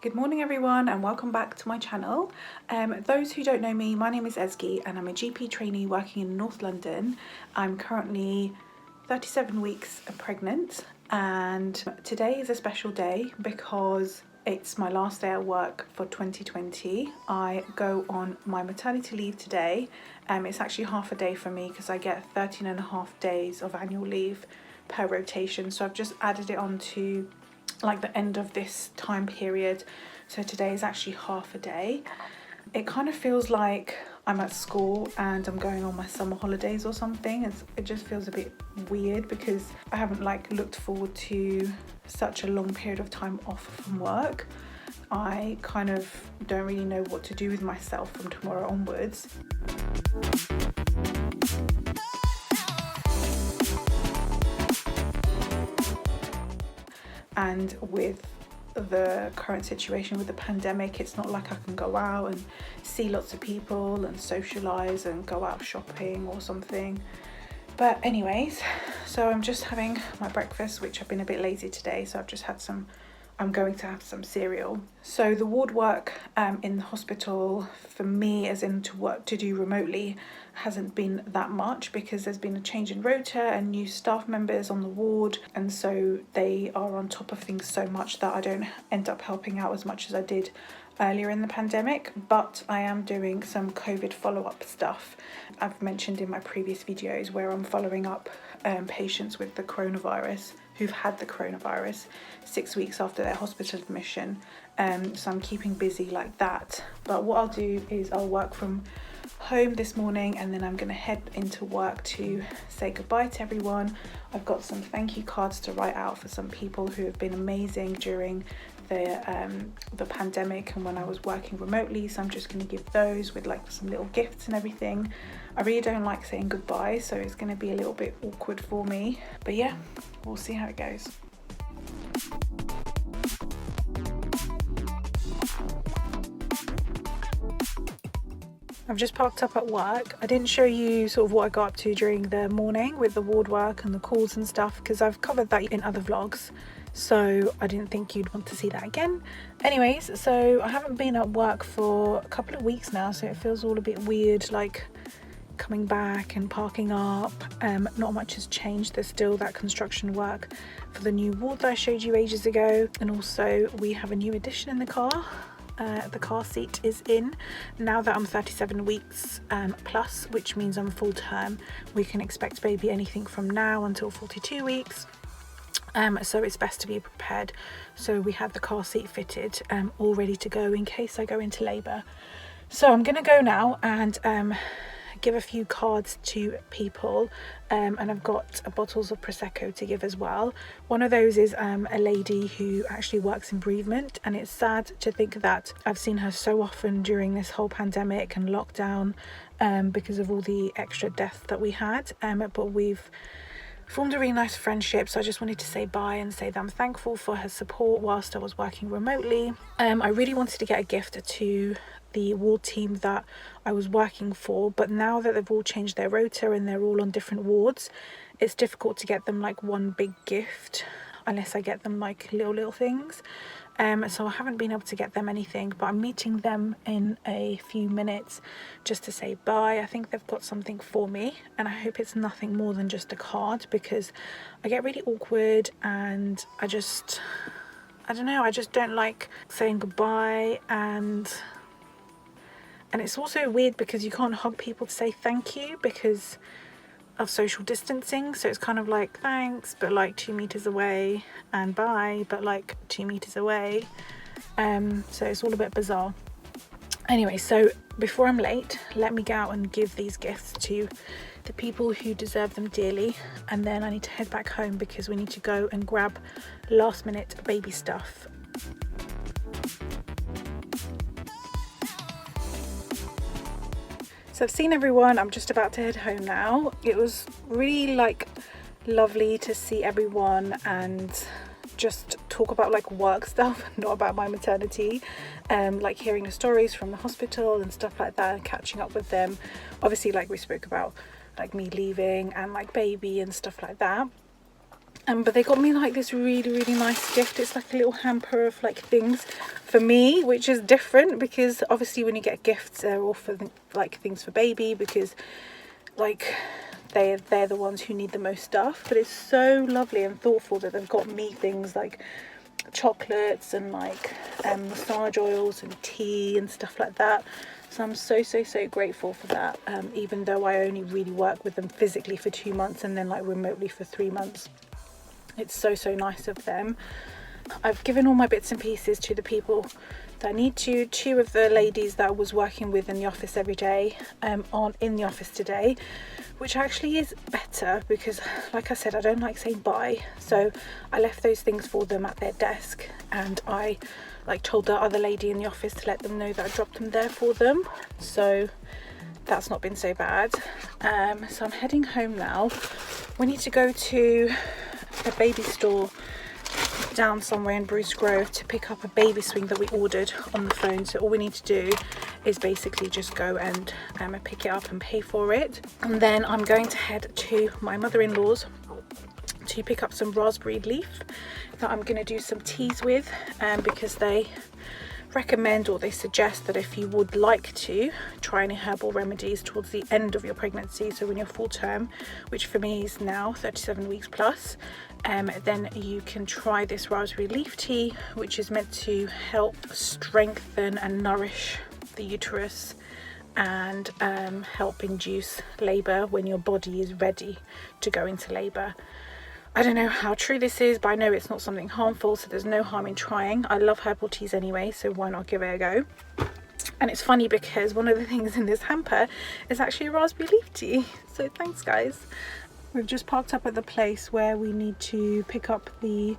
Good morning everyone and welcome back to my channel. Those who don't know me, my name is Ezgi and I'm a GP trainee working in North London. I'm currently 37 weeks pregnant and today is a special day because it's my last day at work for 2020. I go on my maternity leave today. It's actually half a day for me because I get 13 and a half days of annual leave per rotation, so I've just added it on to like the end of this time period, so today is actually half a day. It kind of feels like I'm at school and I'm going on my summer holidays or something. It just feels a bit weird because I haven't looked forward to such a long period of time off from work. I kind of don't really know what to do with myself from tomorrow onwards. And with the current situation with the pandemic, it's not like I can go out and see lots of people and socialise and go out shopping or something. But anyways, so I'm just having my breakfast, which I've been a bit lazy today, so I'm going to have some cereal. So the ward work in the hospital for me, as in to do remotely, hasn't been that much because there's been a change in rota and new staff members on the ward, and so they are on top of things so much that I don't end up helping out as much as I did earlier in the pandemic. But I am doing some COVID follow-up stuff. I've mentioned in my previous videos where I'm following up patients with the coronavirus who've had the coronavirus 6 weeks after their hospital admission, so I'm keeping busy like that. But what I'll do is I'll work from home this morning and then I'm going to head into work to say goodbye to everyone. I've got some thank you cards to write out for some people who have been amazing during the pandemic and when I was working remotely, so I'm just going to give those with some little gifts and everything. I really don't like saying goodbye, so it's going to be a little bit awkward for me, but yeah, we'll see how it goes. I've just parked up at work. I didn't show you sort of what I got up to during the morning with the ward work and the calls and stuff because I've covered that in other vlogs, so I didn't think you'd want to see that again. Anyways, so I haven't been at work for a couple of weeks now, so it feels all a bit weird, coming back and parking up. Not much has changed. There's still that construction work for the new ward that I showed you ages ago, and also we have a new addition in the car. The car seat is in now that I'm 37 weeks plus, which means I'm full term. We can expect baby anything from now until 42 weeks. So it's best to be prepared. So we had the car seat fitted, all ready to go in case I go into labour. So I'm gonna go now and give a few cards to people, and I've got bottles of Prosecco to give as well. One of those is a lady who actually works in bereavement, and it's sad to think that I've seen her so often during this whole pandemic and lockdown because of all the extra death that we had, but we've formed a really nice friendship, so I just wanted to say bye and say that I'm thankful for her support whilst I was working remotely. I really wanted to get a gift to the ward team that I was working for, but now that they've all changed their rota and they're all on different wards, it's difficult to get them one big gift unless I get them little things. So I haven't been able to get them anything, but I'm meeting them in a few minutes just to say bye. I think they've got something for me, and I hope it's nothing more than just a card because I get really awkward and I don't know, I just don't like saying goodbye, and it's also weird because you can't hug people to say thank you because of social distancing, so it's kind of thanks but 2 meters away, and bye but 2 meters away, so it's all a bit bizarre. Anyway, so before I'm late, let me go out and give these gifts to the people who deserve them dearly, and then I need to head back home because we need to go and grab last minute baby stuff. So I've seen everyone, I'm just about to head home now. It was really lovely to see everyone and just talk about work stuff, not about my maternity, hearing the stories from the hospital and stuff like that, and catching up with them. Obviously we spoke about me leaving and baby and stuff like that. But they got me like this really nice gift. It's like a little hamper of like things for me, which is different because obviously when you get gifts, they're all for like things for baby, because like they're the ones who need the most stuff. But it's so lovely and thoughtful that they've got me things like chocolates and like massage oils and tea and stuff like that. So I'm so grateful for that, even though I only really work with them physically for 2 months and then like remotely for 3 months. It's so nice of them. I've given all my bits and pieces to the people that need to. 2 of the ladies that I was working with in the office every day aren't in the office today, which actually is better because, like I said, I don't like saying bye. So I left those things for them at their desk, and I like told the other lady in the office to let them know that I dropped them there for them. So that's not been so bad. So I'm heading home now. We need to go to a baby store down somewhere in Bruce Grove to pick up a baby swing that we ordered on the phone. So all we need to do is basically just go and pick it up and pay for it. And then I'm going to head to my mother-in-law's to pick up some raspberry leaf that I'm going to do some teas with, because they recommend, or they suggest, that if you would like to try any herbal remedies towards the end of your pregnancy, so when you're full term, which for me is now 37 weeks plus, then you can try this raspberry leaf tea, which is meant to help strengthen and nourish the uterus and help induce labor when your body is ready to go into labor. I don't know how true this is, but I know it's not something harmful, so there's no harm in trying. I love herbal teas anyway, so why not give it a go? And it's funny because one of the things in this hamper is actually a raspberry leaf tea. So thanks, guys. We've just parked up at the place where we need to pick up the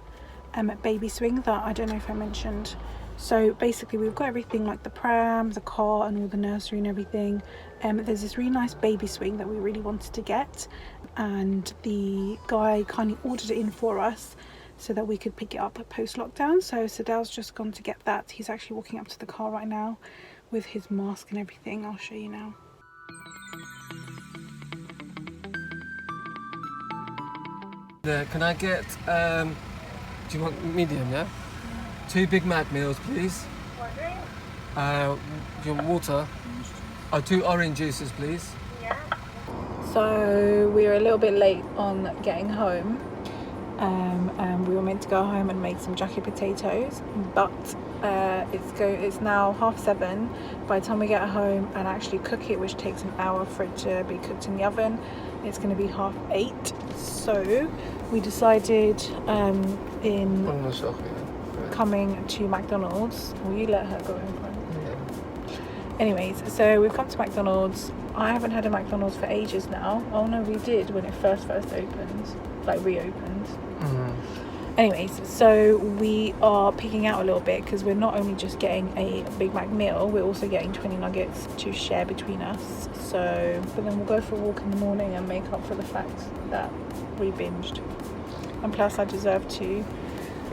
baby swing that I don't know if I mentioned. So basically we've got everything like the pram, the car and all the nursery and everything. There's this really nice baby swing that we really wanted to get, and the guy kindly ordered it in for us so that we could pick it up post lockdown. So Sadal's just gone to get that. He's actually walking up to the car right now with his mask and everything. I'll show you now. Can I get, do you want medium, yeah? 2 Big Mac meals, please. What drink? Do you want water? 2 orange juices, please. Yeah. So we were a little bit late on getting home. We were meant to go home and make some jacket potatoes, but it's now 7:30. By the time we get home and actually cook it, which takes an hour for it to be cooked in the oven, it's going to be 8:30. So we decided in coming to McDonald's. Will you let her go in front? Yeah. Anyways, so we've come to McDonald's. I haven't had a McDonald's for ages now. Oh no, we did when it first opened, like reopened. Anyways, so we are picking out a little bit because we're not only just getting a Big Mac meal, we're also getting 20 nuggets to share between us. So, but then we'll go for a walk in the morning and make up for the fact that we binged. And plus I deserve to.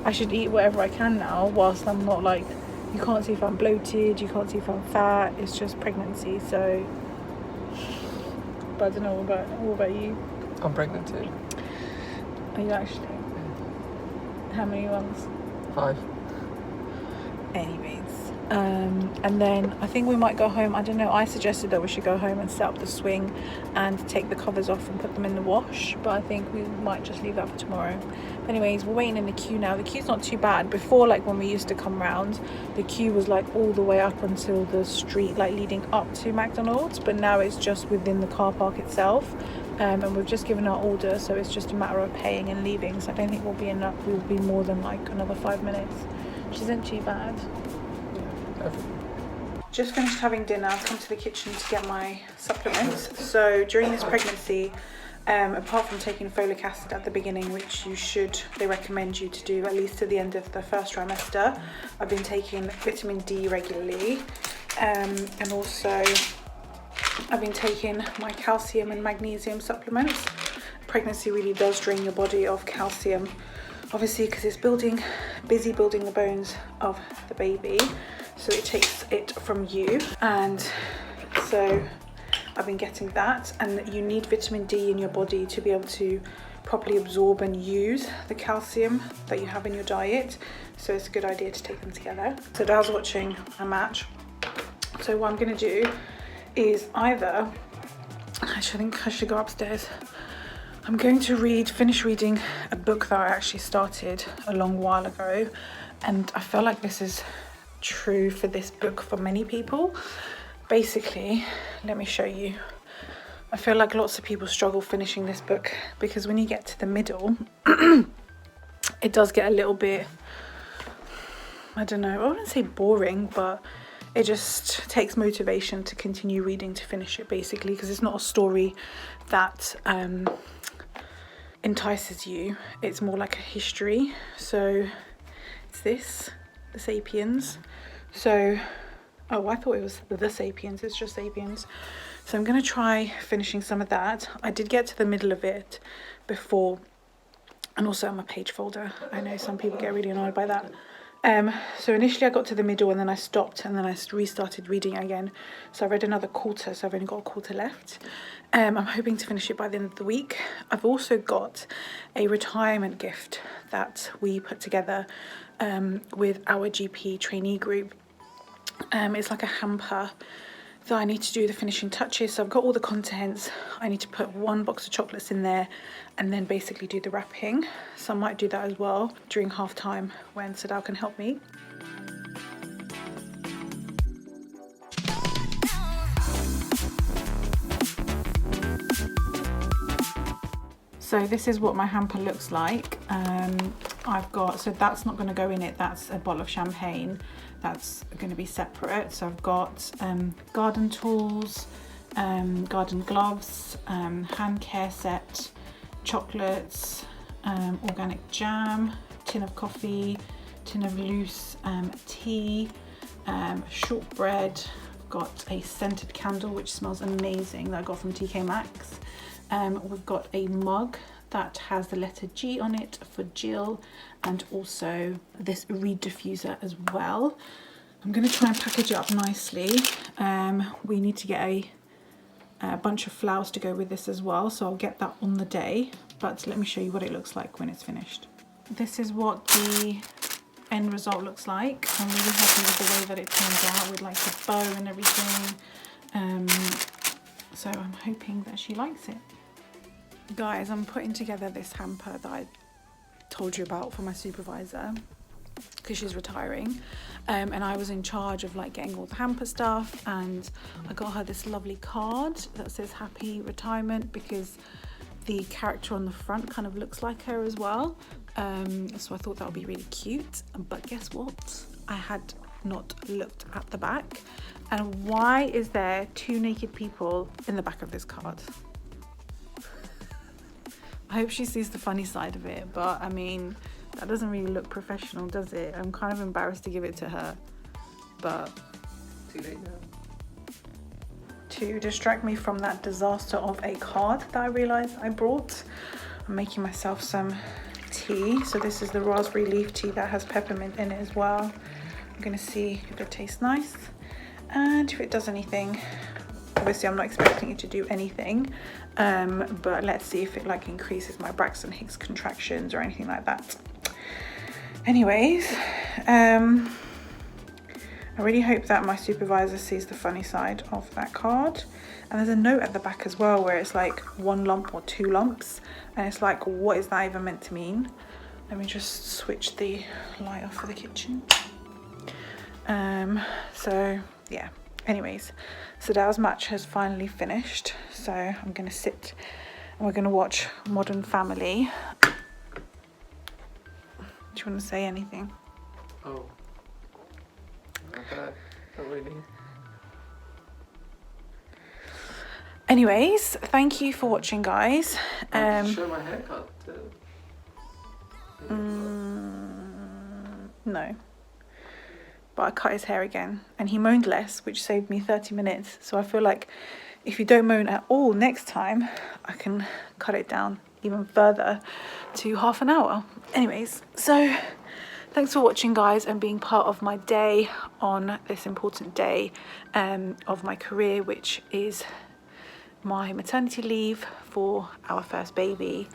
I should eat whatever I can now whilst I'm not like, you can't see if I'm bloated, you can't see if I'm fat, it's just pregnancy. So, but I don't know, what about you? I'm pregnant too. Are you actually? How many months? 5. Anyways, and then I think we might go home. I don't know, I suggested that we should go home and set up the swing and take the covers off and put them in the wash, but I think we might just leave that for tomorrow. But anyways, we're waiting in the queue now. The queue's not too bad. Before, like when we used to come round, the queue was like all the way up until the street like leading up to McDonald's, but now it's just within the car park itself. And we've just given our order, so it's just a matter of paying and leaving. So I don't think we'll be more than like another 5 minutes, which isn't too bad. Just finished having dinner. I've come to the kitchen to get my supplements. So during this pregnancy, apart from taking folic acid at the beginning, which they recommend you to do at least to the end of the first trimester, I've been taking vitamin D regularly, and also I've been taking my calcium and magnesium supplements. Pregnancy really does drain your body of calcium, obviously because it's busy building the bones of the baby, so it takes it from you. And so I've been getting that, and you need vitamin D in your body to be able to properly absorb and use the calcium that you have in your diet. So it's a good idea to take them together. So Dad's watching a match. So what I'm gonna do is either, actually I think I should go upstairs. I'm going to finish reading a book that I actually started a long while ago, and I feel like this is true for this book for many people. Basically, let me show you. I feel like lots of people struggle finishing this book because when you get to the middle, it does get a little bit, I don't know, I wouldn't say boring, but it just takes motivation to continue reading to finish it, basically, because it's not a story that entices you. It's more like a history. So it's this, the Sapiens. So, oh, I thought it was the Sapiens, it's just Sapiens. So I'm going to try finishing some of that. I did get to the middle of it before, and also on my page folder. I know some people get really annoyed by that. So initially I got to the middle and then I stopped, and then I restarted reading again. So I read another quarter, so I've only got a quarter left. I'm hoping to finish it by the end of the week. I've also got a retirement gift that we put together with our GP trainee group. It's like a hamper that I need to do the finishing touches. So I've got all the contents. I need to put 1 box of chocolates in there and then basically do the wrapping. So I might do that as well during half time when Sadao can help me. So this is what my hamper looks like. I've got, so that's not going to go in it, that's a bottle of champagne. That's going to be separate. So I've got garden tools, garden gloves, hand care set, chocolates, organic jam, tin of coffee, tin of loose tea, shortbread. I've got a scented candle which smells amazing that I got from TK Maxx. We've got a mug that has the letter G on it for Jill, and also this reed diffuser as well. I'm going to try and package it up nicely. We need to get a bunch of flowers to go with this as well, so I'll get that on the day, but let me show you what it looks like when it's finished. This is what the end result looks like. I'm really happy with the way that it turns out with like the bow and everything. So I'm hoping that she likes it. Guys, I'm putting together this hamper that I told you about for my supervisor because she's retiring, and I was in charge of like getting all the hamper stuff, and I got her this lovely card that says happy retirement because the character on the front kind of looks like her as well. So I thought that would be really cute, but guess what? I had not looked at the back, and why is there 2 naked people in the back of this card? I hope she sees the funny side of it, but I mean, that doesn't really look professional, does it? I'm kind of embarrassed to give it to her, but Too late now. To distract me from that disaster of a card that I realised I brought, I'm making myself some tea. So this is the raspberry leaf tea that has peppermint in it as well. I'm gonna see if it tastes nice and if it does anything. Obviously I'm not expecting it to do anything, but let's see if it like increases my Braxton Hicks contractions or anything like that. Anyways, I really hope that my supervisor sees the funny side of that card. And there's a note at the back as well where it's like 1 lump or 2 lumps, and it's like, what is that even meant to mean? Let me just switch the light off for the kitchen. So yeah, anyways, Sadao's match has finally finished, so I'm gonna sit and we're gonna watch Modern Family. Do you want to say anything? Oh. Not really. Anyways, thank you for watching, guys. Show my haircut too. No. But I cut his hair again and he moaned less, which saved me 30 minutes. So I feel like if you don't moan at all next time, I can cut it down even further to half an hour. Anyways, so thanks for watching, guys, and being part of my day on this important day of my career, which is my maternity leave for our first baby.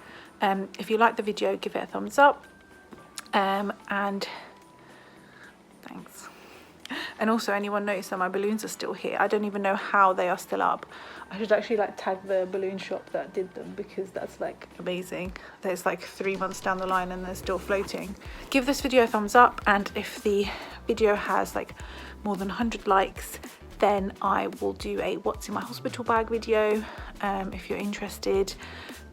If you like the video, give it a thumbs up, and thanks. And also, anyone noticed that my balloons are still here? I don't even know how they are still up. I should actually like tag the balloon shop that did them, because that's like amazing. There's like 3 months down the line and they're still floating. Give this video a thumbs up, and if the video has like more than 100 likes, then I will do a what's in my hospital bag video. If you're interested,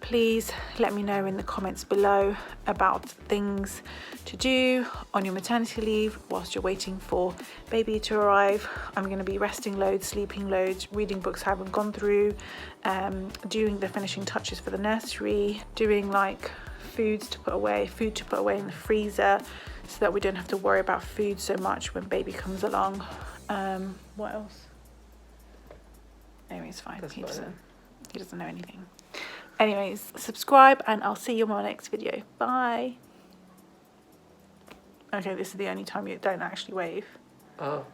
please let me know in the comments below about things to do on your maternity leave whilst you're waiting for baby to arrive. I'm going to be resting loads, sleeping loads, reading books I haven't gone through, doing the finishing touches for the nursery, doing like food to put away in the freezer, so that we don't have to worry about food so much when baby comes along. What else? Anyway, it's fine. He doesn't know anything. Anyways, subscribe and I'll see you in my next video. Bye. Okay, this is the only time you don't actually wave. Oh.